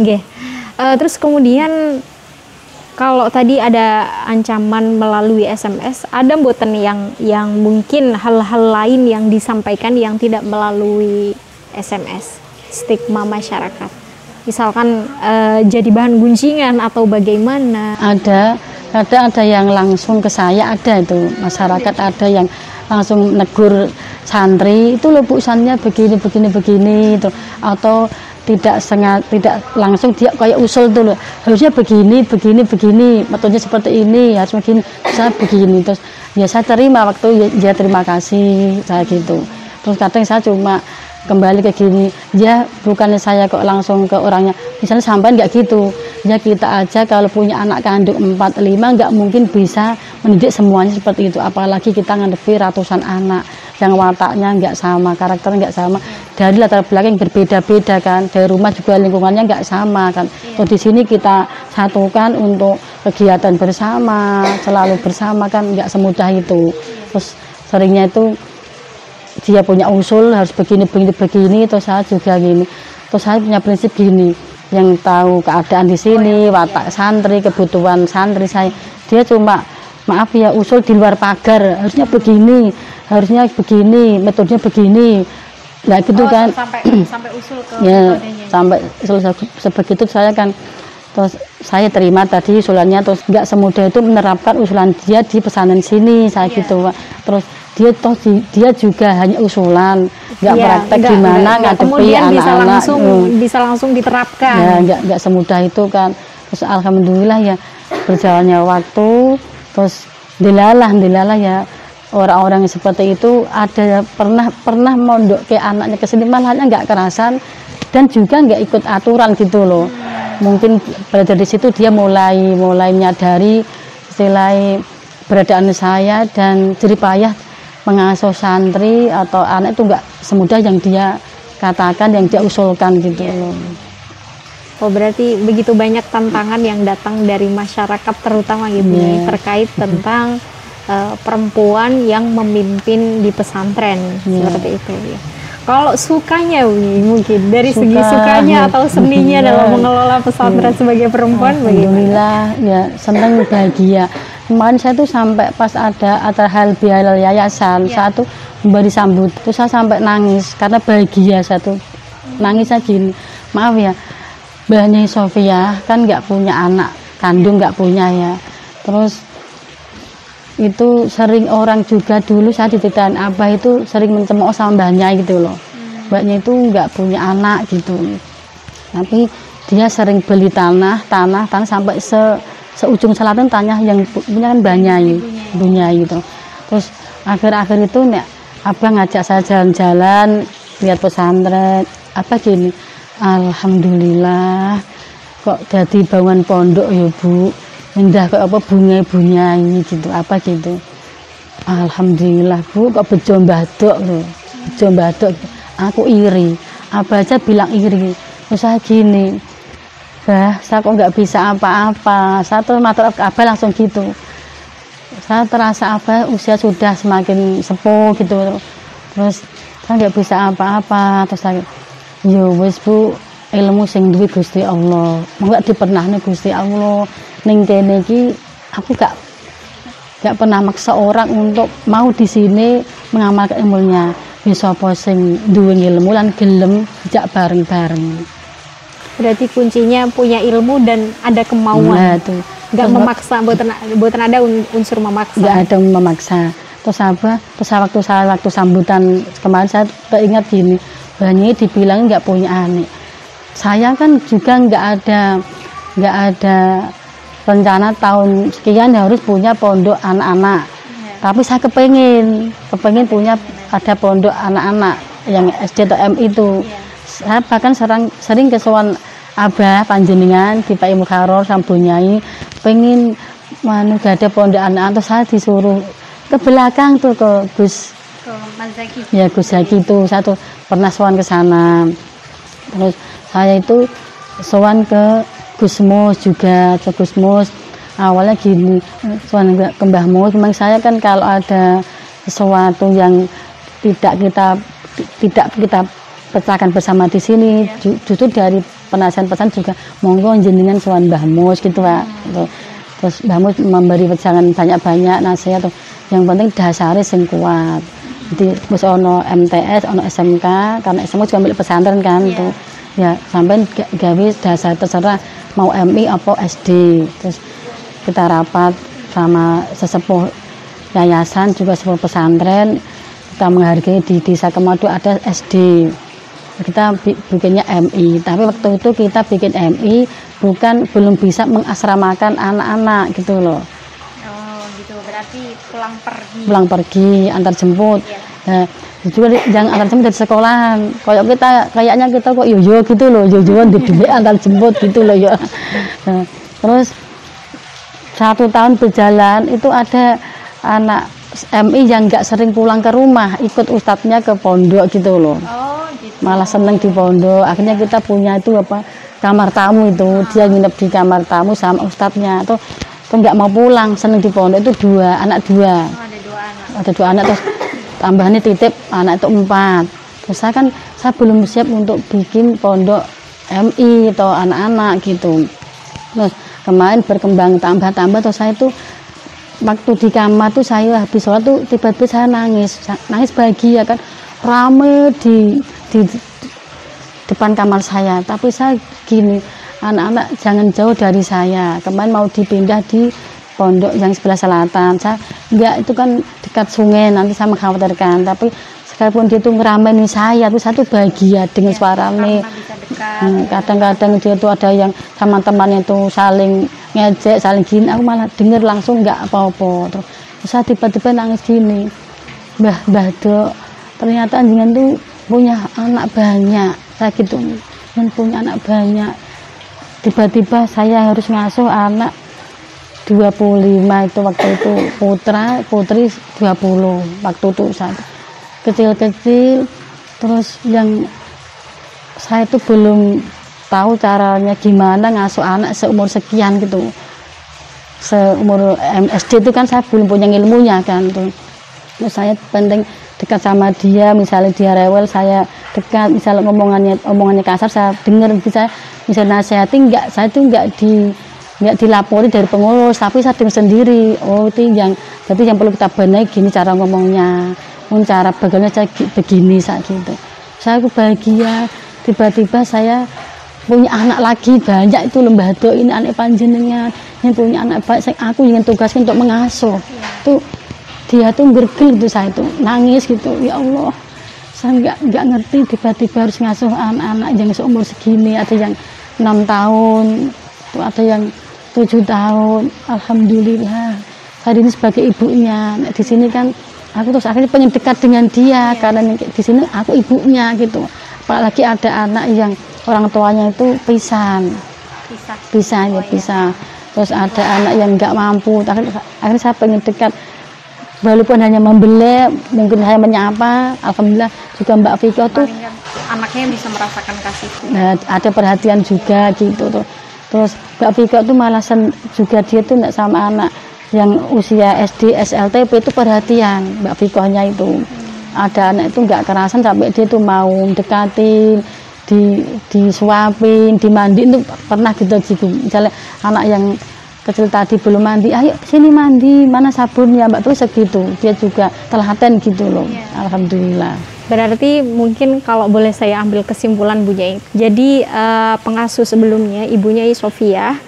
Nggih. Terus kemudian kalau tadi ada ancaman melalui SMS, ada mboten yang mungkin hal-hal lain yang disampaikan yang tidak melalui SMS, stigma masyarakat, misalkan jadi bahan gunjingan atau bagaimana? Ada yang langsung ke saya, ada itu masyarakat ada yang langsung negur santri, itu loh Bu, santrinya begini itu, atau tidak langsung dia kayak usul tuh loh, harusnya begini, metodenya seperti ini, harus begini, saya begini, terus ya saya terima waktu ya terima kasih saya gitu. Terus kadang saya cuma kembali ke gini, ya bukannya saya kok langsung ke orangnya, misalnya sampai nggak gitu, ya kita aja kalau punya anak kandung 4-5 nggak mungkin bisa mendidik semuanya seperti itu, apalagi kita ngadepi ratusan anak yang wataknya nggak sama, karakternya nggak sama, dari latar belakang yang berbeda-beda kan, dari rumah juga lingkungannya nggak sama kan. Terus di sini kita satukan untuk kegiatan bersama, selalu bersama kan, nggak semudah itu. Terus seringnya itu dia punya usul harus begini, terus saya juga gini. Terus saya punya prinsip gini, yang tahu keadaan di sini, watak santri, kebutuhan santri saya, dia cuma maaf ya usul di luar pagar, harusnya begini, metodenya begini. Nah gitu kan. Sampai usul ke ya, metodenya. Sampai usul sebegitu saya kan. Terus saya terima tadi usulannya, terus nggak semudah itu menerapkan usulan dia di pesantren sini, saya gitu Pak. Terus dia juga hanya usulan, nggak praktek gimana ngadepi anak-anak, bisa langsung diterapkan. Ya nggak semudah itu kan. Terus alhamdulillah ya berjalannya waktu, terus dilalah ya orang-orang yang seperti itu ada pernah mondok ke anaknya ke sini, malahnya nggak kerasan dan juga nggak ikut aturan gitu loh. Mungkin dari situ dia mulai menyadari istilahnya beradaan saya dan jeripayah mengasuh santri atau anak itu nggak semudah yang dia katakan, yang dia usulkan gitu loh. Oh berarti begitu banyak tantangan yang datang dari masyarakat terutama gitu terkait tentang perempuan yang memimpin di pesantren seperti itu ya. Kalau sukanya mungkin dari segi sukanya atau seninya dalam mengelola pesantren sebagai perempuan alhamdulillah bagaimana? Ya senang, bahagia. Kemarin saya tuh sampai pas ada acara halal yayasan, saya tuh memberi sambut, terus saya sampai nangis karena bahagia. Saya tuh nangisnya gini, maaf ya Mbak Nyai Sofia kan nggak punya anak kandung, nggak punya ya, terus itu sering orang juga dulu saya dititipkan Abah itu sering mencemooh sama Mbak Nyai gitu loh. Mbaknya itu nggak punya anak gitu, tapi dia sering beli tanah sampai seujung selatan tanah yang punya kan Mbak Nyai gitu. Terus akhir-akhir itu nek Abah ngajak saya jalan-jalan lihat pesantren apa gini, alhamdulillah kok jadi bangun pondok ya Bu, indah kok apa bunga ini gitu apa gitu. Alhamdulillah Bu, kok bejo mbadok loh, bejo mbadok. Aku iri, Abah aja bilang iri. Usaha gini, Bah, saya kok nggak bisa apa-apa. Saya tuh matur Abah langsung gitu. Saya terasa Abah usia sudah semakin sepuh gitu. Terus saya nggak bisa apa-apa. Terus saya, yo wis Bu, ilmu sing duwe Gusti Allah. Enggak dipernahne Gusti Allah. Ning kene iki aku gak pernah maksa orang untuk mau di sini mengamalkan ilmunya. Bisa apa sing duwe ilmu lan gelem jak bareng-bareng. Berarti kuncinya punya ilmu dan ada kemauan. Nah, tuh. Gak memaksa, buatan ada unsur memaksa. Gak ada memaksa. Terus waktu sambutan kemarin saya teringat gini, Bani dibilang nggak punya anak. Saya kan juga nggak ada rencana tahun sekian harus punya pondok anak-anak. Tapi saya kepengen punya ada pondok anak-anak yang SD atau M itu. Saya bahkan sering kesuwan Abah panjenengan di Pak Mukharor Sambunyai pengen gak ada pondok anak-anak, terus saya disuruh ke belakang tuh ke Gus Mas Zaki. Ya Gus Zaki itu saya tuh pernah sowan ke sana. Terus saya itu sowan ke Gus Mus juga, ke Gus Mus. Awalnya gini, sowan ke Mbah Mus, memang saya kan kalau ada sesuatu yang tidak kita pecahkan bersama di sini, justru dari penasehat juga monggo jenengan sowan Mbah Mus gitu Pak. Gitu. Terus Mbah Mus memberi jangan banyak-banyak nasihat tuh. Yang penting dasarnya sing kuat. Jadi wis ono MTS, ono SMK, karena SMK juga milik pesantren kan tuh. Ya sampai gawe dasar terserah mau MI apa SD. Terus kita rapat sama sesepuh yayasan juga sesepuh pesantren, kita menghargai di Desa Kemadu ada SD. Kita bikinnya MI, tapi waktu itu kita bikin MI belum bisa mengasramakan anak-anak gitu loh. Oh gitu, berarti pulang pergi antar jemput. Nah, juga jangan antar jemput dari sekolahan. Kayaknya kita kok yo gitu loh, yo-yoan di antar jemput gitu loh ya. Nah, terus 1 tahun berjalan itu ada anak MI yang nggak sering pulang ke rumah, ikut ustadznya ke pondok gitu loh. Oh, gitu. Malah seneng di pondok. Akhirnya kita punya itu kamar tamu itu. Dia nginep di kamar tamu sama ustadznya. Tuh nggak mau pulang, seneng di pondok itu anak dua. Oh, ada 2 anak terus tambahannya titip anak itu 4. Terus saya belum siap untuk bikin pondok MI atau anak-anak gitu. Terus kemarin berkembang tambah terus saya tuh waktu di kamar tuh saya habis sholat tuh tiba-tiba saya nangis bahagia kan, rame di depan kamar saya, tapi saya gini, anak-anak jangan jauh dari saya. Kemarin mau dipindah di pondok yang sebelah selatan, saya enggak, itu kan dekat sungai, nanti saya mengkhawatirkan, tapi sekalipun dia tuh ngeramein saya tuh bahagia dengan suaranya. Kadang-kadang dia tuh ada yang sama temannya tuh saling ngejek, saling gini, aku malah denger langsung nggak apa-apa. Terus saya tiba-tiba nangis gini, Mbah Dok, ternyata jenengan tuh punya anak banyak, saya gitu, dan punya anak banyak. Tiba-tiba saya harus ngasuh anak 25 itu waktu itu, putri 20 waktu itu saya kecil-kecil. Terus yang saya itu belum tahu caranya gimana ngasuh anak seumur sekian gitu, seumur SD itu kan saya belum punya ilmunya kan tuh. Terus saya penting dekat sama dia, misalnya dia rewel saya dekat, misalnya omongannya kasar saya dengar, bisa nasihati enggak, saya tuh enggak dilapori dari pengurus, tapi saya dengar sendiri. Oh itu jadi yang perlu kita benahi gini cara ngomongnya, cara bagaimana saya begini saya gitu. Saya bahagia. Tiba-tiba saya punya anak lagi banyak itu, Mbah Dok, ini anak panjenengan yang punya anak banyak, aku ingin tugaskan untuk mengasuh. Tuh dia tuh gergel itu, saya tuh nangis gitu, ya Allah, saya nggak ngerti tiba-tiba harus ngasuh anak-anak yang seumur segini, ada yang 6 tahun, tuh ada yang 7 tahun. Alhamdulillah saya ini sebagai ibunya. Nah, di sini kan aku terus akhirnya pengen dekat dengan dia, karena di sini aku ibunya gitu. Apalagi ada anak yang orang tuanya itu pisah. Terus ada anak yang nggak mampu. Akhirnya saya pengen dekat, walaupun hanya membeli, mungkin saya menyapa. Alhamdulillah juga Mbak Viko tuh anaknya bisa merasakan kasih. Nah, ada perhatian juga gitu tuh. Terus Mbak Viko tuh malah juga dia tuh nggak sama anak yang usia SD, SLTP itu perhatian Mbak Viko-nya itu. Ada anak itu nggak kerasan sampai dia tuh mau dekatin, disuapin, dimandiin tuh pernah gitu. Misalnya anak yang kecil tadi belum mandi, ayo sini mandi, mana sabunnya Mbak, terus segitu. Dia juga telaten gitu loh. Alhamdulillah. Berarti mungkin kalau boleh saya ambil kesimpulan Bu Nyai. Jadi pengasuh sebelumnya ibunya Sofia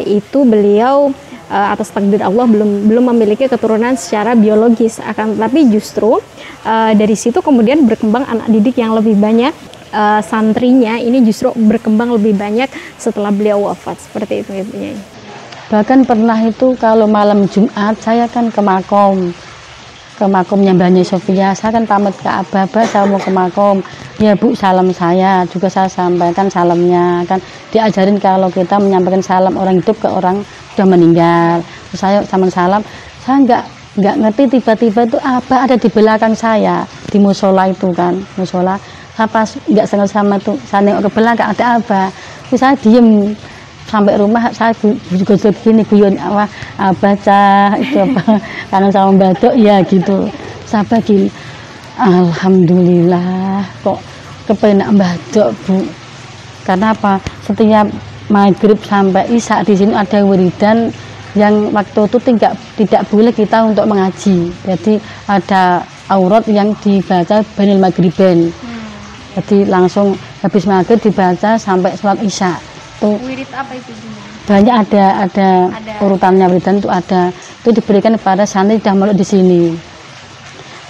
itu beliau atas takdir Allah belum memiliki keturunan secara biologis, akan tetapi justru dari situ kemudian berkembang anak didik yang lebih banyak, santrinya ini justru berkembang lebih banyak setelah beliau wafat, seperti itu Ibu Nyai. Bahkan pernah itu kalau malam Jumat saya kan ke makomnya Mbak Nyai Sofia, saya kan pamit ke Abah, saya mau ke makom, ya Bu salam saya, juga saya sampaikan salamnya, kan diajarin kalau kita menyampaikan salam orang hidup ke orang sudah meninggal. Terus saya sama salam, saya nggak ngerti tiba-tiba itu Abah ada di belakang saya di musola itu kan, musola. Saya pas nggak sengaja sama tuh, saya nengok ke belakang ada Abah, terus saya diem. Sampai rumah saya juga begini guyon, Abah cah itu apa kangen sama Mbak Dok ya gitu. Sabar gini, alhamdulillah kok kepenak Mbak Dok Bu. Karena apa? Setiap maghrib sampai isya di sini ada wiridan yang waktu itu tidak boleh kita untuk mengaji. Jadi ada aurat yang dibaca bainal maghribain. Jadi langsung habis maghrib dibaca sampai sholat isya. Itu Wirid apa itu? banyak ada urutannya wiridan itu ada. Itu diberikan kepada santri yang meluk di sini.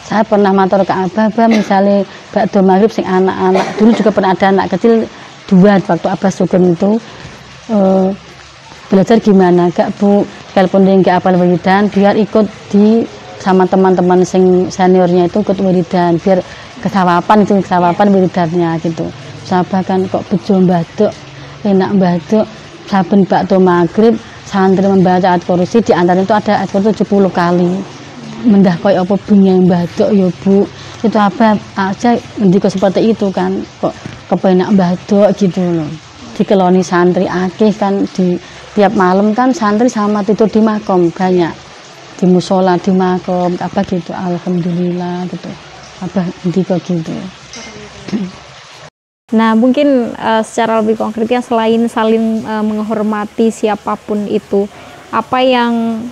Saya pernah matur ke Abah, misalnya bakdo maghrib sing anak-anak dulu juga pernah ada anak kecil 2 waktu Abah Sugeng itu belajar gimana, gak Bu, kalaupun dia nggak apal wiridan biar ikut sama teman-teman sing seniornya itu ikut wiridan biar kesawapan wiridannya gitu. Sabah kan kok bejo mbaduk enak mbaduk saben bakdo maghrib santri membaca ayat kursi, di antara itu ada ayat kursi 70 kali. Mendah koyo apa bunyi mbaduk ya Bu, itu apa aja ndika seperti itu kan, kok kepenak mbaduk gitu loh. Dikeloni santri akeh kan, di tiap malam kan santri sama tidur di makom banyak, di musola di makom apa gitu, alhamdulillah gitu apa ndika gitu. Nah, mungkin secara lebih konkretnya selain saling menghormati siapapun itu, apa yang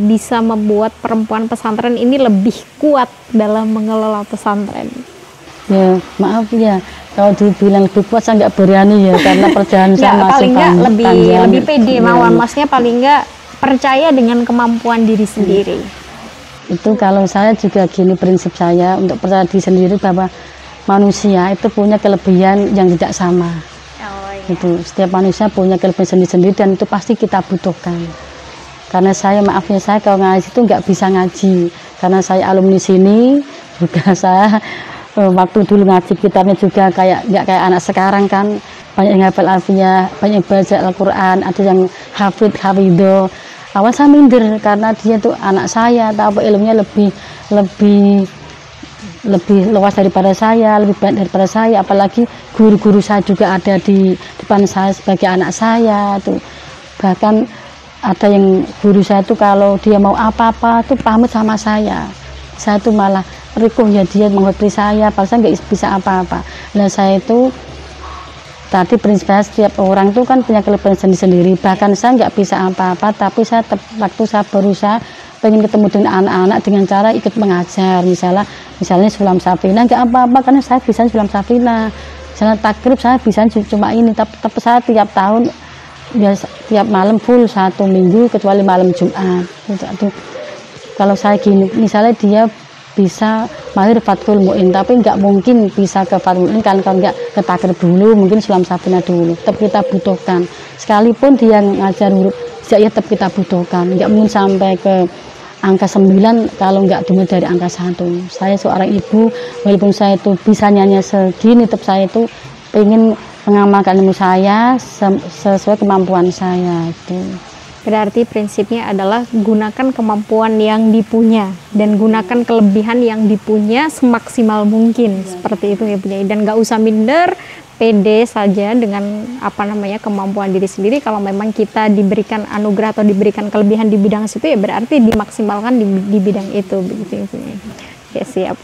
bisa membuat perempuan pesantren ini lebih kuat dalam mengelola pesantren? Ya maaf ya, kalau dibilang lebih kuat saya nggak berani ya, karena perjalanan saya masih paling nggak panjang. lebih pede, mawon maksudnya paling nggak percaya dengan kemampuan diri sendiri. Itu kalau saya juga gini prinsip saya untuk percaya diri sendiri, bahwa manusia itu punya kelebihan yang tidak sama. Itu setiap manusia punya kelebihan sendiri-sendiri dan itu pasti kita butuhkan. Karena saya maafnya saya kalau ngaji itu nggak bisa ngaji, karena saya alumni sini juga. Saya waktu dulu ngaji kitabnya juga nggak kayak anak sekarang kan, banyak yang hafal alfiyah, banyak yang baca Al-Quran, ada yang hafidho. Awal saya minder karena dia tuh anak saya, tahu ilmunya lebih luas daripada saya, lebih banyak daripada saya, apalagi guru-guru saya juga ada di depan saya sebagai anak saya tuh. Bahkan ada yang guru saya tuh kalau dia mau apa-apa tuh pamit sama saya tuh malah rikuh ya, dia menghormati saya padahal saya nggak bisa apa-apa. Nah saya itu tadi prinsip saya, setiap orang tuh kan punya kelebihan sendiri-sendiri, bahkan saya nggak bisa apa-apa tapi saya waktu saya berusaha pengen ketemu dengan anak-anak dengan cara ikut mengajar, misalnya sulam safina nggak apa-apa karena saya bisa sulam safina, misalnya takrib saya bisa cuma ini, tapi saya tiap tahun ya tiap malam full 1 minggu kecuali malam Jumat gitu. Kalau saya gini, misalnya dia bisa mahir Fathul Mu'in tapi nggak mungkin bisa ke Fathul Mu'in kalau nggak ke takrib dulu, mungkin sulam safina dulu, tetap kita butuhkan. Sekalipun dia ngajar huruf ya tetap kita butuhkan, nggak mungkin sampai ke angka 9 kalau nggak dimulai dari angka 1. Saya seorang ibu, walaupun saya itu bisa nyanyi segini, tetap saya itu pengen mengamalkan ilmu saya sesuai kemampuan saya itu. Berarti prinsipnya adalah gunakan kemampuan yang dipunya dan gunakan kelebihan yang dipunya semaksimal mungkin, seperti itu ya Bu Nyai. Dan nggak usah minder, pede saja dengan kemampuan diri sendiri. Kalau memang kita diberikan anugerah atau diberikan kelebihan di bidang situ, ya berarti dimaksimalkan di bidang itu, begitu ya Bu Nyai. Ya siap.